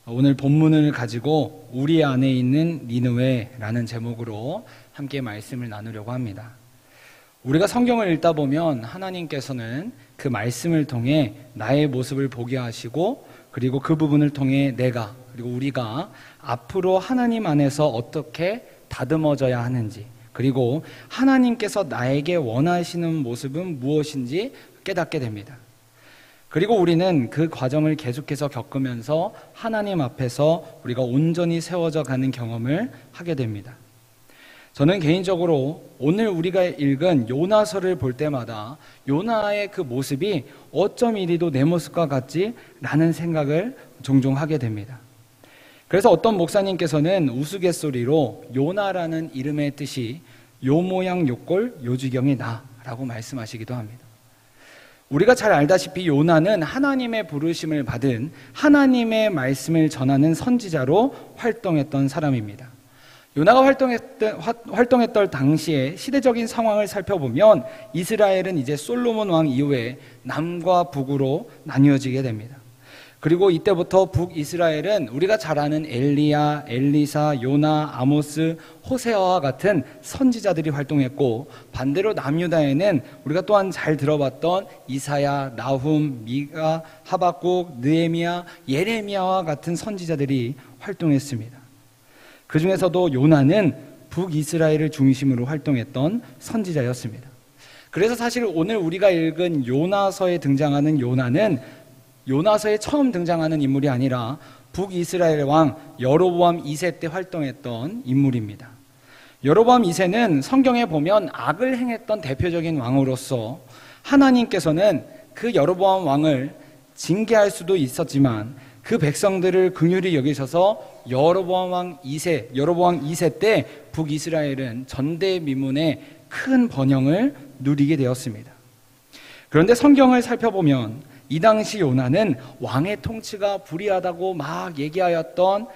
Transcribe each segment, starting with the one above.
오늘 본문을 가지고 우리 안에 있는 니느웨라는 제목으로 함께 말씀을 나누려고 합니다. 우리가 성경을 읽다 보면 하나님께서는 그 말씀을 통해 나의 모습을 보게 하시고, 그리고 그 부분을 통해 내가, 그리고 우리가 앞으로 하나님 안에서 어떻게 다듬어져야 하는지, 그리고 하나님께서 나에게 원하시는 모습은 무엇인지 깨닫게 됩니다. 그리고 우리는 그 과정을 계속해서 겪으면서 하나님 앞에서 우리가 온전히 세워져 가는 경험을 하게 됩니다. 저는 개인적으로 오늘 우리가 읽은 요나서를 볼 때마다 요나의 그 모습이 어쩜 이리도 내 모습과 같지? 라는 생각을 종종 하게 됩니다. 그래서 어떤 목사님께서는 우스갯소리로 요나라는 이름의 뜻이 요 모양 요꼴 요지경이다 라고 말씀하시기도 합니다. 우리가 잘 알다시피 요나는 하나님의 부르심을 받은 하나님의 말씀을 전하는 선지자로 활동했던 사람입니다. 요나가 활동했던 당시에 시대적인 상황을 살펴보면 이스라엘은 이제 솔로몬 왕 이후에 남과 북으로 나뉘어지게 됩니다. 그리고 이때부터 북이스라엘은 우리가 잘 아는 엘리야, 엘리사, 요나, 아모스, 호세아와 같은 선지자들이 활동했고, 반대로 남유다에는 우리가 또한 잘 들어봤던 이사야, 나훔, 미가, 하박국, 느헤미야, 예레미야와 같은 선지자들이 활동했습니다. 그 중에서도 요나는 북이스라엘을 중심으로 활동했던 선지자였습니다. 그래서 사실 오늘 우리가 읽은 요나서에 등장하는 요나는 요나서에 처음 등장하는 인물이 아니라 북이스라엘 왕 여로보암 2세 때 활동했던 인물입니다. 여로보암 2세는 성경에 보면 악을 행했던 대표적인 왕으로서 하나님께서는 그 여로보암 왕을 징계할 수도 있었지만 그 백성들을 긍휼히 여기셔서 여로보암 2세 때 북이스라엘은 전대미문의 큰 번영을 누리게 되었습니다. 그런데 성경을 살펴보면 이 당시 요나는 왕의 통치가 불의하다고 막 얘기하였던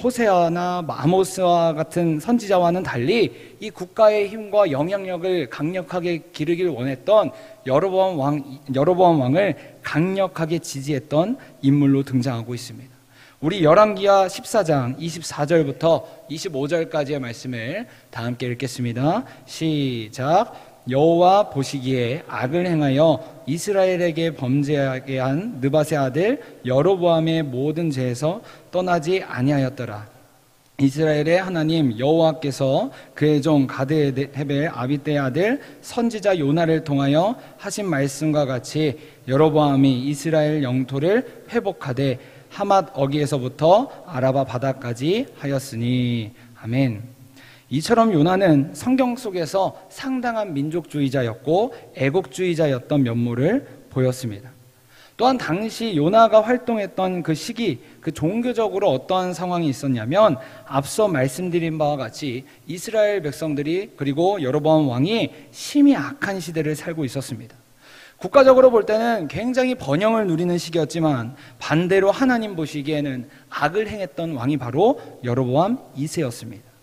호세아나 아모스와 같은 선지자와는 달리 이 국가의 힘과 영향력을 강력하게 기르길 원했던 여로보암 왕을 강력하게 지지했던 인물로 등장하고 있습니다. 우리 열왕기하 14장 24절부터 25절까지의 말씀을 다 함께 읽겠습니다. 시작. 여호와 보시기에 악을 행하여 이스라엘에게 범죄하게 한 느밧의 아들 여로보암의 모든 죄에서 떠나지 아니하였더라. 이스라엘의 하나님 여호와께서 그의 종 가드헤벨 아비떼의 아들 선지자 요나를 통하여 하신 말씀과 같이 여로보암이 이스라엘 영토를 회복하되 하맛 어기에서부터 아라바 바다까지 하였으니. 아멘. 이처럼 요나는 성경 속에서 상당한 민족주의자였고 애국주의자였던 면모를 보였습니다. 또한 당시 요나가 활동했던 그 시기, 그 종교적으로 어떠한 상황이 있었냐면 앞서 말씀드린 바와 같이 이스라엘 백성들이 그리고 여로보암 왕이 심히 악한 시대를 살고 있었습니다. 국가적으로 볼 때는 굉장히 번영을 누리는 시기였지만 반대로 하나님 보시기에는 악을 행했던 왕이 바로 여로보암 2세였습니다.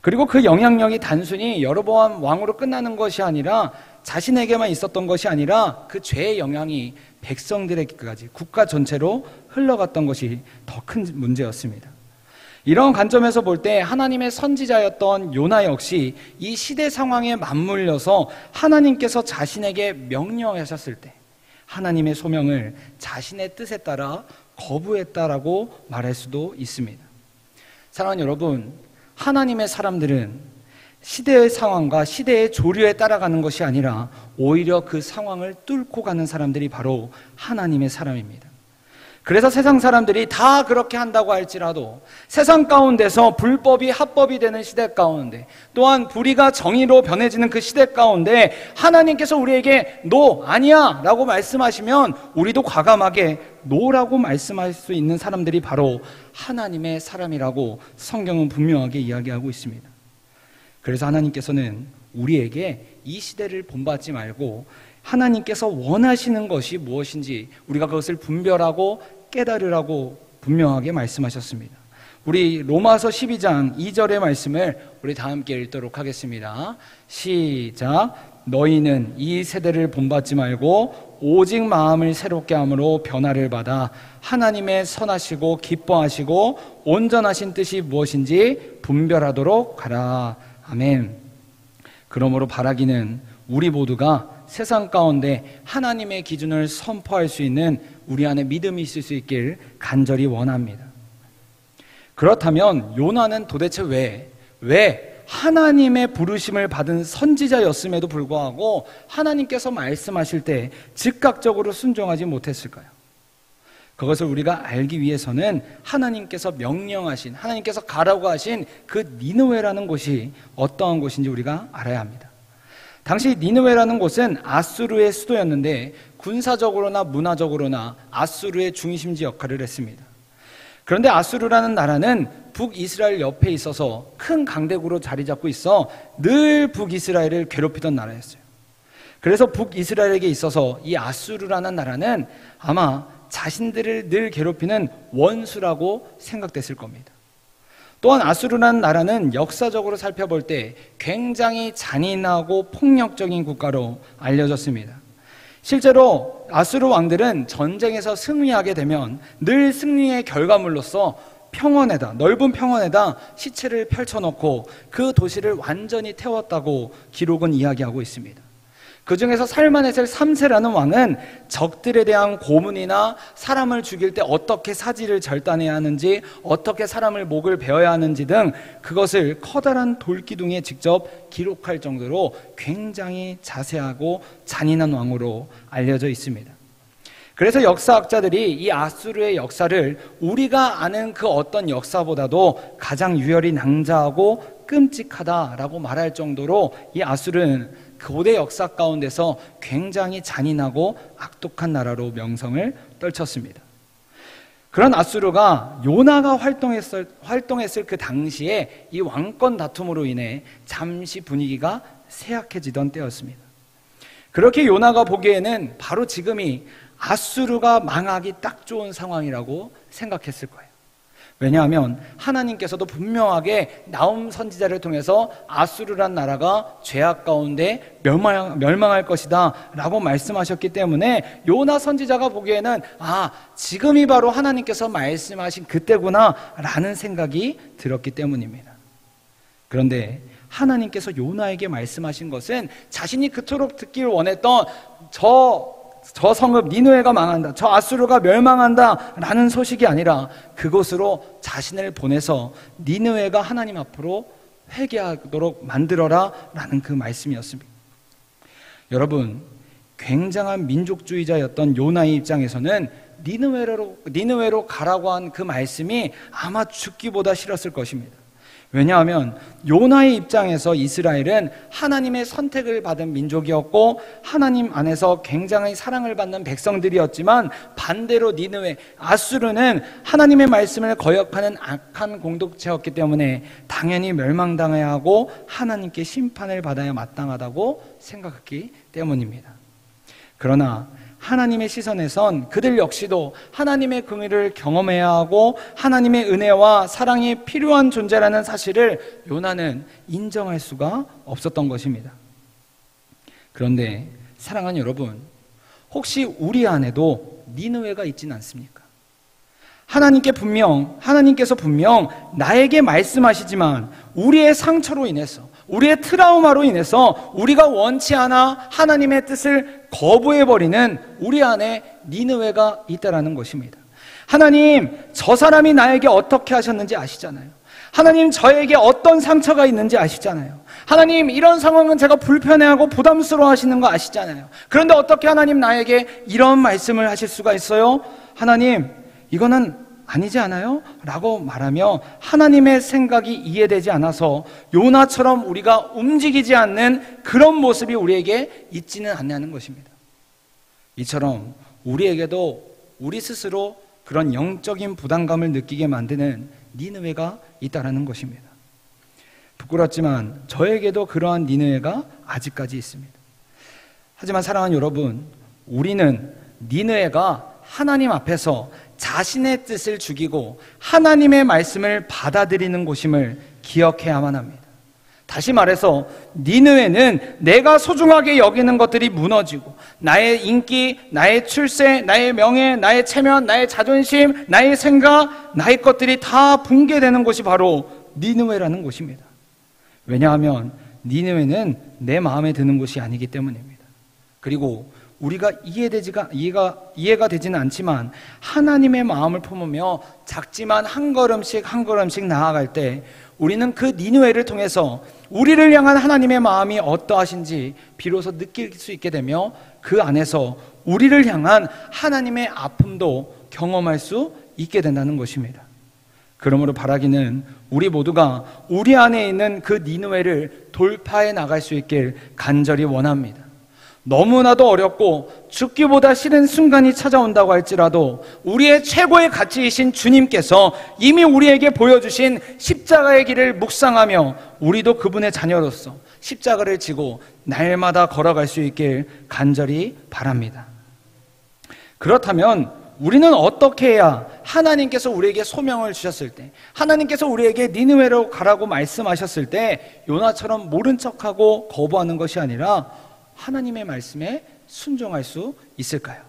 그리고 그 영향력이 단순히 여로보암 왕으로 끝나는 것이 아니라 자신에게만 있었던 것이 아니라 그 죄의 영향이 백성들에게까지 국가 전체로 흘러갔던 것이 더 큰 문제였습니다. 이런 관점에서 볼 때 하나님의 선지자였던 요나 역시 이 시대 상황에 맞물려서 하나님께서 자신에게 명령하셨을 때 하나님의 소명을 자신의 뜻에 따라 거부했다라고 말할 수도 있습니다. 사랑하는 여러분, 하나님의 사람들은 시대의 상황과 시대의 조류에 따라가는 것이 아니라 오히려 그 상황을 뚫고 가는 사람들이 바로 하나님의 사람입니다. 그래서 세상 사람들이 다 그렇게 한다고 할지라도 세상 가운데서 불법이 합법이 되는 시대 가운데 또한 불의가 정의로 변해지는 그 시대 가운데 하나님께서 우리에게 노, 아니야 라고 말씀하시면 우리도 과감하게 노라고 말씀할 수 있는 사람들이 바로 하나님의 사람이라고 성경은 분명하게 이야기하고 있습니다. 그래서 하나님께서는 우리에게 이 시대를 본받지 말고 하나님께서 원하시는 것이 무엇인지 우리가 그것을 분별하고 깨달으라고 분명하게 말씀하셨습니다. 우리 로마서 12장 2절의 말씀을 우리 다 함께 읽도록 하겠습니다. 시작. 너희는 이 세대를 본받지 말고 오직 마음을 새롭게 함으로 변화를 받아 하나님의 선하시고 기뻐하시고 온전하신 뜻이 무엇인지 분별하도록 하라. 아멘. 그러므로 바라기는 우리 모두가 세상 가운데 하나님의 기준을 선포할 수 있는 우리 안에 믿음이 있을 수 있길 간절히 원합니다. 그렇다면 요나는 도대체 왜 하나님의 부르심을 받은 선지자였음에도 불구하고 하나님께서 말씀하실 때 즉각적으로 순종하지 못했을까요? 그것을 우리가 알기 위해서는 하나님께서 명령하신, 하나님께서 가라고 하신 그 니느웨라는 곳이 어떠한 곳인지 우리가 알아야 합니다. 당시 니느웨라는 곳은 아수르의 수도였는데 군사적으로나 문화적으로나 아수르의 중심지 역할을 했습니다. 그런데 아수르라는 나라는 북이스라엘 옆에 있어서 큰 강대국으로 자리 잡고 있어 늘 북이스라엘을 괴롭히던 나라였어요. 그래서 북이스라엘에게 있어서 이 아수르라는 나라는 아마 자신들을 늘 괴롭히는 원수라고 생각됐을 겁니다. 또한 아수르라는 나라는 역사적으로 살펴볼 때 굉장히 잔인하고 폭력적인 국가로 알려졌습니다. 실제로 아수르 왕들은 전쟁에서 승리하게 되면 늘 승리의 결과물로서 평원에다, 넓은 평원에다 시체를 펼쳐놓고 그 도시를 완전히 태웠다고 기록은 이야기하고 있습니다. 그 중에서 살마네셀 3세라는 왕은 적들에 대한 고문이나 사람을 죽일 때 어떻게 사지를 절단해야 하는지, 어떻게 사람을 목을 베어야 하는지 등 그것을 커다란 돌기둥에 직접 기록할 정도로 굉장히 자세하고 잔인한 왕으로 알려져 있습니다. 그래서 역사학자들이 이 아수르의 역사를 우리가 아는 그 어떤 역사보다도 가장 유혈이 낭자하고 끔찍하다라고 말할 정도로 이 아수르는 고대 역사 가운데서 굉장히 잔인하고 악독한 나라로 명성을 떨쳤습니다. 그런 아수르가 요나가 활동했을 그 당시에 이 왕권 다툼으로 인해 잠시 분위기가 쇠약해지던 때였습니다. 그렇게 요나가 보기에는 바로 지금이 아수르가 망하기 딱 좋은 상황이라고 생각했을 거예요. 왜냐하면 하나님께서도 분명하게 나훔 선지자를 통해서 아수르란 나라가 죄악 가운데 멸망할 것이다 라고 말씀하셨기 때문에 요나 선지자가 보기에는 지금이 바로 하나님께서 말씀하신 그때구나 라는 생각이 들었기 때문입니다. 그런데 하나님께서 요나에게 말씀하신 것은 자신이 그토록 듣길 원했던 저 성읍 니느웨가 망한다, 저 아수르가 멸망한다 라는 소식이 아니라 그곳으로 자신을 보내서 니느웨가 하나님 앞으로 회개하도록 만들어라 라는 그 말씀이었습니다. 여러분, 굉장한 민족주의자였던 요나의 입장에서는 니느웨로 가라고 한 그 말씀이 아마 죽기보다 싫었을 것입니다. 왜냐하면 요나의 입장에서 이스라엘은 하나님의 선택을 받은 민족이었고 하나님 안에서 굉장히 사랑을 받는 백성들이었지만 반대로 니느웨, 아수르는 하나님의 말씀을 거역하는 악한 공동체였기 때문에 당연히 멸망당해야 하고 하나님께 심판을 받아야 마땅하다고 생각했기 때문입니다. 그러나 하나님의 시선에선 그들 역시도 하나님의 긍휼을 경험해야 하고 하나님의 은혜와 사랑이 필요한 존재라는 사실을 요나는 인정할 수가 없었던 것입니다. 그런데 사랑하는 여러분, 혹시 우리 안에도 니느웨가 있지는 않습니까? 하나님께서 분명 나에게 말씀하시지만 우리의 상처로 인해서, 우리의 트라우마로 인해서 우리가 원치 않아 하나님의 뜻을 거부해버리는 우리 안에 니느웨가 있다라는 것입니다. 하나님, 저 사람이 나에게 어떻게 하셨는지 아시잖아요. 하나님, 저에게 어떤 상처가 있는지 아시잖아요. 하나님, 이런 상황은 제가 불편해하고 부담스러워 하시는 거 아시잖아요. 그런데 어떻게 하나님 나에게 이런 말씀을 하실 수가 있어요? 하나님, 이거는 아니지 않아요? 라고 말하며 하나님의 생각이 이해되지 않아서 요나처럼 우리가 움직이지 않는 그런 모습이 우리에게 있지는 않냐는 것입니다. 이처럼 우리에게도 우리 스스로 그런 영적인 부담감을 느끼게 만드는 니느웨가 있다는 것입니다. 부끄럽지만 저에게도 그러한 니느웨가 아직까지 있습니다. 하지만 사랑하는 여러분, 우리는 니느웨가 하나님 앞에서 자신의 뜻을 죽이고 하나님의 말씀을 받아들이는 곳임을 기억해야만 합니다. 다시 말해서 니느웨는 내가 소중하게 여기는 것들이 무너지고 나의 인기, 나의 출세, 나의 명예, 나의 체면, 나의 자존심, 나의 생각, 나의 것들이 다 붕괴되는 곳이 바로 니느웨라는 곳입니다. 왜냐하면 니느웨는 내 마음에 드는 곳이 아니기 때문입니다. 그리고 우리가 이해가 되지는 않지만 하나님의 마음을 품으며 작지만 한 걸음씩 한 걸음씩 나아갈 때 우리는 그 니느웨를 통해서 우리를 향한 하나님의 마음이 어떠하신지 비로소 느낄 수 있게 되며 그 안에서 우리를 향한 하나님의 아픔도 경험할 수 있게 된다는 것입니다. 그러므로 바라기는 우리 모두가 우리 안에 있는 그 니느웨를 돌파해 나갈 수 있길 간절히 원합니다. 너무나도 어렵고 죽기보다 싫은 순간이 찾아온다고 할지라도 우리의 최고의 가치이신 주님께서 이미 우리에게 보여주신 십자가의 길을 묵상하며 우리도 그분의 자녀로서 십자가를 지고 날마다 걸어갈 수 있길 간절히 바랍니다. 그렇다면 우리는 어떻게 해야 하나님께서 우리에게 소명을 주셨을 때, 하나님께서 우리에게 니느웨로 가라고 말씀하셨을 때 요나처럼 모른 척하고 거부하는 것이 아니라 하나님의 말씀에 순종할 수 있을까요?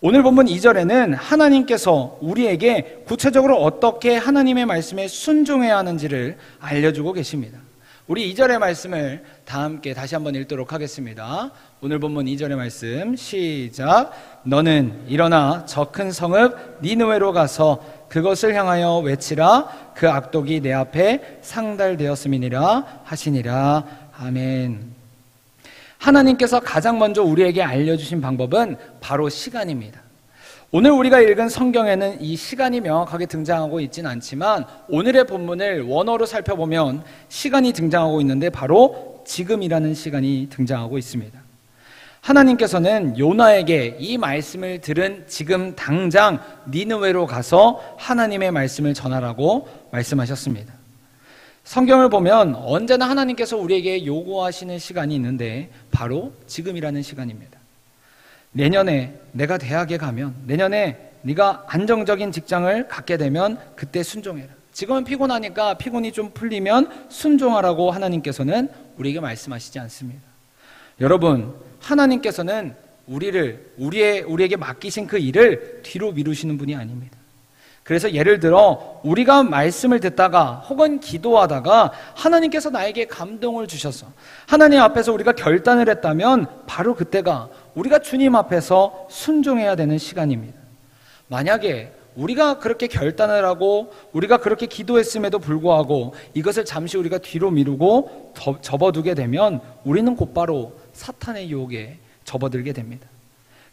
오늘 본문 2절에는 하나님께서 우리에게 구체적으로 어떻게 하나님의 말씀에 순종해야 하는지를 알려주고 계십니다. 우리 2절의 말씀을 다 함께 다시 한번 읽도록 하겠습니다. 오늘 본문 2절의 말씀 시작. 너는 일어나 저 큰 성읍 니느웨로 가서 그것을 향하여 외치라. 그 악독이 내 앞에 상달되었음이니라 하시니라. 아멘. 하나님께서 가장 먼저 우리에게 알려주신 방법은 바로 시간입니다. 오늘 우리가 읽은 성경에는 이 시간이 명확하게 등장하고 있지는 않지만 오늘의 본문을 원어로 살펴보면 시간이 등장하고 있는데 바로 지금이라는 시간이 등장하고 있습니다. 하나님께서는 요나에게 이 말씀을 들은 지금 당장 니느웨로 가서 하나님의 말씀을 전하라고 말씀하셨습니다. 성경을 보면 언제나 하나님께서 우리에게 요구하시는 시간이 있는데 바로 지금이라는 시간입니다. 내년에 내가 대학에 가면, 내년에 네가 안정적인 직장을 갖게 되면 그때 순종해라. 지금은 피곤하니까 피곤이 좀 풀리면 순종하라고 하나님께서는 우리에게 말씀하시지 않습니다. 여러분, 하나님께서는 우리에게 맡기신 그 일을 뒤로 미루시는 분이 아닙니다. 그래서 예를 들어 우리가 말씀을 듣다가 혹은 기도하다가 하나님께서 나에게 감동을 주셔서 하나님 앞에서 우리가 결단을 했다면 바로 그때가 우리가 주님 앞에서 순종해야 되는 시간입니다. 만약에 우리가 그렇게 결단을 하고 우리가 그렇게 기도했음에도 불구하고 이것을 잠시 우리가 뒤로 미루고 접어두게 되면 우리는 곧바로 사탄의 유혹에 접어들게 됩니다.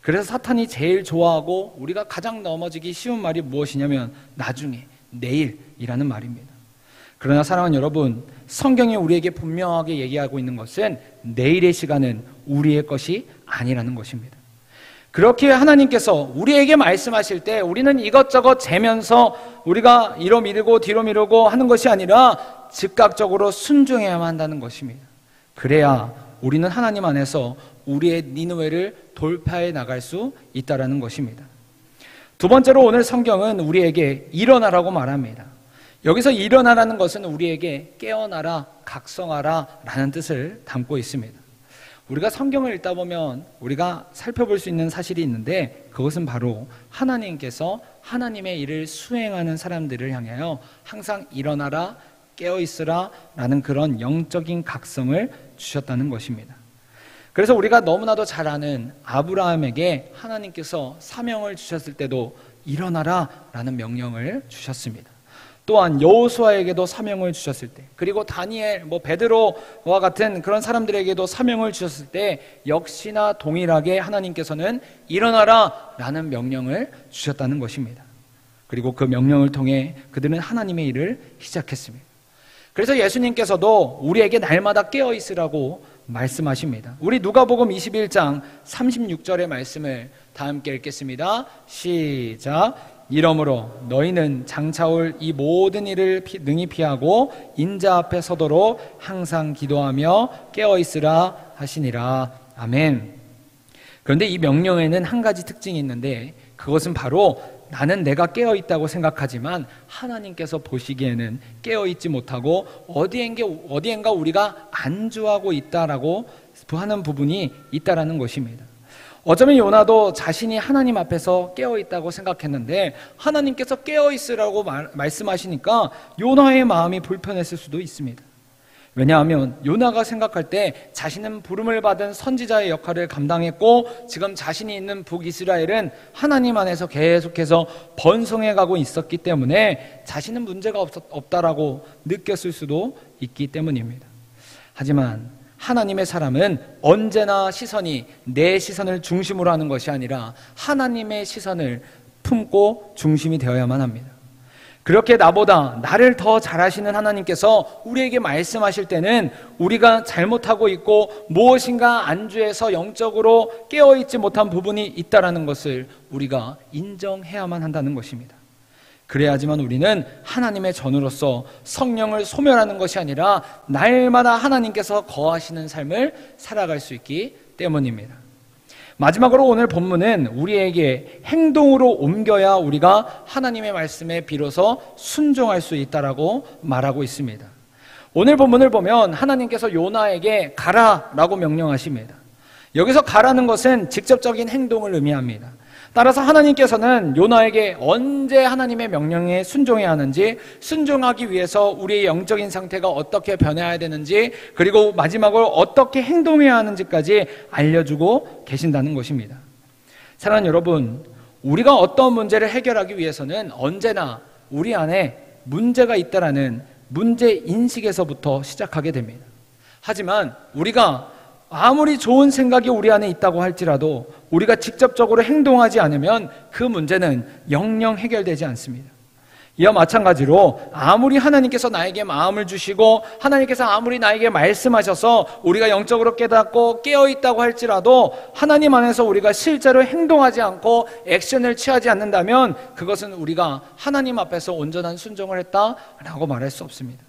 그래서 사탄이 제일 좋아하고 우리가 가장 넘어지기 쉬운 말이 무엇이냐면 나중에, 내일이라는 말입니다. 그러나 사랑하는 여러분, 성경이 우리에게 분명하게 얘기하고 있는 것은 내일의 시간은 우리의 것이 아니라는 것입니다. 그렇게 하나님께서 우리에게 말씀하실 때 우리는 이것저것 재면서 우리가 이로 미루고 뒤로 미루고 하는 것이 아니라 즉각적으로 순종해야만 한다는 것입니다. 그래야 우리는 하나님 안에서 우리의 니느웨를 돌파해 나갈 수 있다는 것입니다. 두 번째로 오늘 성경은 우리에게 일어나라고 말합니다. 여기서 일어나라는 것은 우리에게 깨어나라, 각성하라 라는 뜻을 담고 있습니다. 우리가 성경을 읽다 보면 우리가 살펴볼 수 있는 사실이 있는데 그것은 바로 하나님께서 하나님의 일을 수행하는 사람들을 향하여 항상 일어나라, 깨어있으라 라는 그런 영적인 각성을 주셨다는 것입니다. 그래서 우리가 너무나도 잘 아는 아브라함에게 하나님께서 사명을 주셨을 때도 일어나라 라는 명령을 주셨습니다. 또한 여호수아에게도 사명을 주셨을 때, 그리고 다니엘, 베드로와 같은 그런 사람들에게도 사명을 주셨을 때 역시나 동일하게 하나님께서는 일어나라 라는 명령을 주셨다는 것입니다. 그리고 그 명령을 통해 그들은 하나님의 일을 시작했습니다. 그래서 예수님께서도 우리에게 날마다 깨어있으라고 말씀하십니다. 우리 누가복음 21장 36절의 말씀을 다 함께 읽겠습니다. 시작. 이러므로 너희는 장차올 이 모든 일을 능히 피하고 인자 앞에 서도록 항상 기도하며 깨어있으라 하시니라. 아멘. 그런데 이 명령에는 한 가지 특징이 있는데 그것은 바로 나는 내가 깨어있다고 생각하지만 하나님께서 보시기에는 깨어있지 못하고 어디엔가 우리가 안주하고 있다라고 하는 부분이 있다라는 것입니다. 어쩌면 요나도 자신이 하나님 앞에서 깨어있다고 생각했는데 하나님께서 깨어있으라고 말씀하시니까 요나의 마음이 불편했을 수도 있습니다. 왜냐하면 요나가 생각할 때 자신은 부름을 받은 선지자의 역할을 감당했고 지금 자신이 있는 북이스라엘은 하나님 안에서 계속해서 번성해가고 있었기 때문에 자신은 문제가 없다라고 느꼈을 수도 있기 때문입니다. 하지만 하나님의 사람은 언제나 시선이 내 시선을 중심으로 하는 것이 아니라 하나님의 시선을 품고 중심이 되어야만 합니다. 그렇게 나보다 나를 더 잘 아시는 하나님께서 우리에게 말씀하실 때는 우리가 잘못하고 있고 무엇인가 안주해서 영적으로 깨어있지 못한 부분이 있다는 것을 우리가 인정해야만 한다는 것입니다. 그래야지만 우리는 하나님의 전우로서 성령을 소멸하는 것이 아니라 날마다 하나님께서 거하시는 삶을 살아갈 수 있기 때문입니다. 마지막으로 오늘 본문은 우리에게 행동으로 옮겨야 우리가 하나님의 말씀에 비로소 순종할 수 있다라고 말하고 있습니다. 오늘 본문을 보면 하나님께서 요나에게 가라라고 명령하십니다. 여기서 가라는 것은 직접적인 행동을 의미합니다. 따라서 하나님께서는 요나에게 언제 하나님의 명령에 순종해야 하는지, 순종하기 위해서 우리의 영적인 상태가 어떻게 변해야 되는지, 그리고 마지막으로 어떻게 행동해야 하는지까지 알려주고 계신다는 것입니다. 사랑하는 여러분, 우리가 어떤 문제를 해결하기 위해서는 언제나 우리 안에 문제가 있다라는 문제 인식에서부터 시작하게 됩니다. 하지만 우리가 아무리 좋은 생각이 우리 안에 있다고 할지라도 우리가 직접적으로 행동하지 않으면 그 문제는 영영 해결되지 않습니다. 이와 마찬가지로 아무리 하나님께서 나에게 마음을 주시고 하나님께서 아무리 나에게 말씀하셔서 우리가 영적으로 깨닫고 깨어있다고 할지라도 하나님 안에서 우리가 실제로 행동하지 않고 액션을 취하지 않는다면 그것은 우리가 하나님 앞에서 온전한 순종을 했다라고 말할 수 없습니다.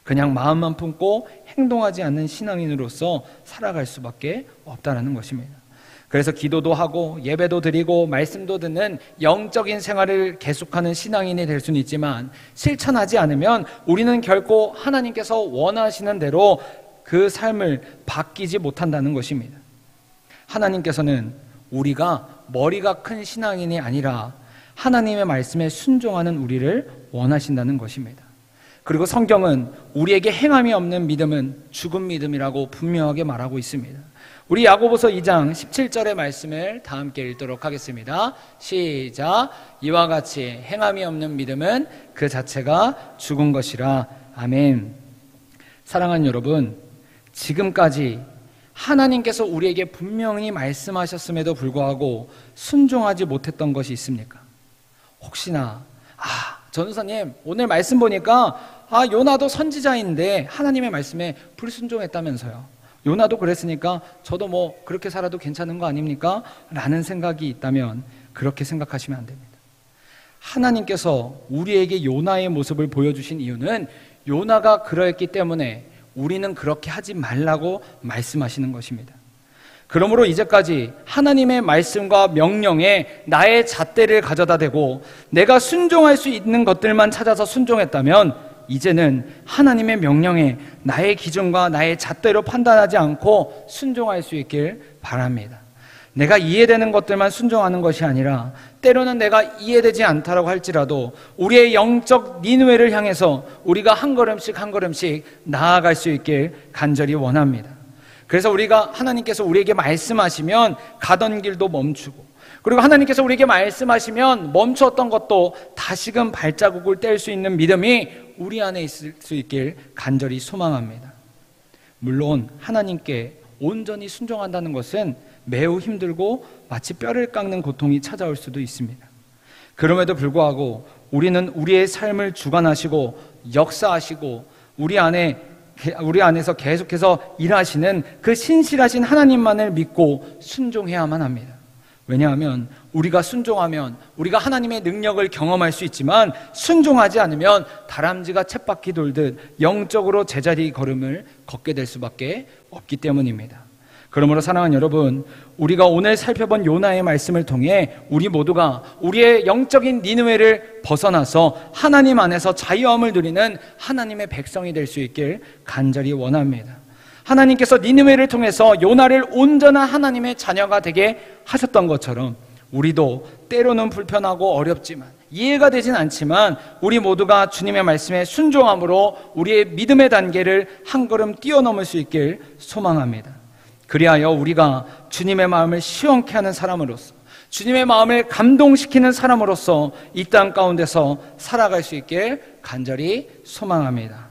그냥 마음만 품고 행동하지 않는 신앙인으로서 살아갈 수밖에 없다는 것입니다. 그래서 기도도 하고 예배도 드리고 말씀도 듣는 영적인 생활을 계속하는 신앙인이 될 수는 있지만 실천하지 않으면 우리는 결코 하나님께서 원하시는 대로 그 삶을 바뀌지 못한다는 것입니다. 하나님께서는 우리가 머리가 큰 신앙인이 아니라 하나님의 말씀에 순종하는 우리를 원하신다는 것입니다. 그리고 성경은 우리에게 행함이 없는 믿음은 죽은 믿음이라고 분명하게 말하고 있습니다. 우리 야고보서 2장 17절의 말씀을 다 함께 읽도록 하겠습니다. 시작. 이와 같이 행함이 없는 믿음은 그 자체가 죽은 것이라. 아멘. 사랑하는 여러분, 지금까지 하나님께서 우리에게 분명히 말씀하셨음에도 불구하고 순종하지 못했던 것이 있습니까? 혹시나 전우사님 오늘 말씀 보니까 요나도 선지자인데 하나님의 말씀에 불순종했다면서요. 요나도 그랬으니까 저도 뭐 그렇게 살아도 괜찮은 거 아닙니까? 라는 생각이 있다면 그렇게 생각하시면 안 됩니다. 하나님께서 우리에게 요나의 모습을 보여주신 이유는 요나가 그러했기 때문에 우리는 그렇게 하지 말라고 말씀하시는 것입니다. 그러므로 이제까지 하나님의 말씀과 명령에 나의 잣대를 가져다 대고 내가 순종할 수 있는 것들만 찾아서 순종했다면 이제는 하나님의 명령에 나의 기준과 나의 잣대로 판단하지 않고 순종할 수 있길 바랍니다. 내가 이해되는 것들만 순종하는 것이 아니라 때로는 내가 이해되지 않다라고 할지라도 우리의 영적 니느웨를 향해서 우리가 한 걸음씩 한 걸음씩 나아갈 수 있길 간절히 원합니다. 그래서 하나님께서 우리에게 말씀하시면 가던 길도 멈추고, 그리고 하나님께서 우리에게 말씀하시면 멈추었던 것도 다시금 발자국을 뗄 수 있는 믿음이 우리 안에 있을 수 있길 간절히 소망합니다. 물론 하나님께 온전히 순종한다는 것은 매우 힘들고 마치 뼈를 깎는 고통이 찾아올 수도 있습니다. 그럼에도 불구하고 우리는 우리의 삶을 주관하시고 역사하시고 우리 안에서 계속해서 일하시는 그 신실하신 하나님만을 믿고 순종해야만 합니다. 왜냐하면 우리가 순종하면 우리가 하나님의 능력을 경험할 수 있지만 순종하지 않으면 다람쥐가 쳇바퀴 돌듯 영적으로 제자리 걸음을 걷게 될 수밖에 없기 때문입니다. 그러므로 사랑하는 여러분, 우리가 오늘 살펴본 요나의 말씀을 통해 우리 모두가 우리의 영적인 니느웨를 벗어나서 하나님 안에서 자유함을 누리는 하나님의 백성이 될 수 있길 간절히 원합니다. 하나님께서 니느웨를 통해서 요나를 온전한 하나님의 자녀가 되게 하셨던 것처럼 우리도 때로는 불편하고 어렵지만 이해가 되진 않지만 우리 모두가 주님의 말씀에 순종함으로 우리의 믿음의 단계를 한 걸음 뛰어넘을 수 있길 소망합니다. 그리하여 우리가 주님의 마음을 시원케 하는 사람으로서, 주님의 마음을 감동시키는 사람으로서 이 땅 가운데서 살아갈 수 있길 간절히 소망합니다.